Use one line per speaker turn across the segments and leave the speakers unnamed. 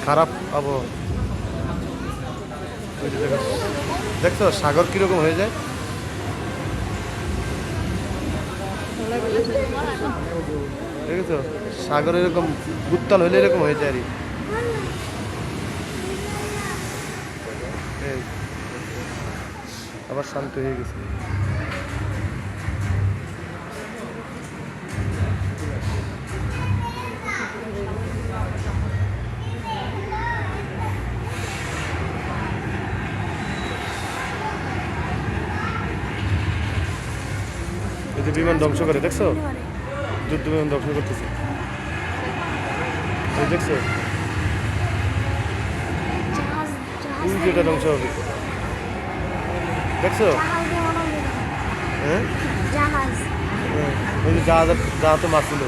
খারাপ আবহাওয়া। দেখছো সাগর কিরকম হয়ে যায়। দেখেছো সাগর এরকম উত্তাল হলে এরকম হয়ে যায় আর কি। আবার শান্ত হয়ে গেছে। এই যে বিমান ধ্বংস করে দেখছো, যুদ্ধ বিমান ধ্বংস করতেছে দেখছো, যেটা ধ্বংস হবে দেখছো। হ্যাঁ ওই যে জাহাজে মারছিল,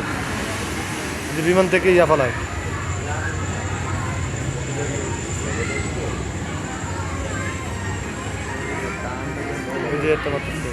যে বিমান থেকে ইয়া ফেলায়। ওই যে একটা মারতেছে।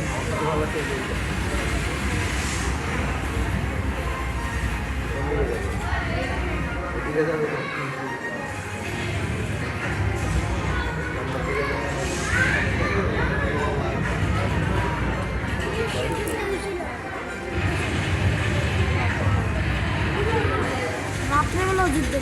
রাত্রেবেলাও যুদ্ধ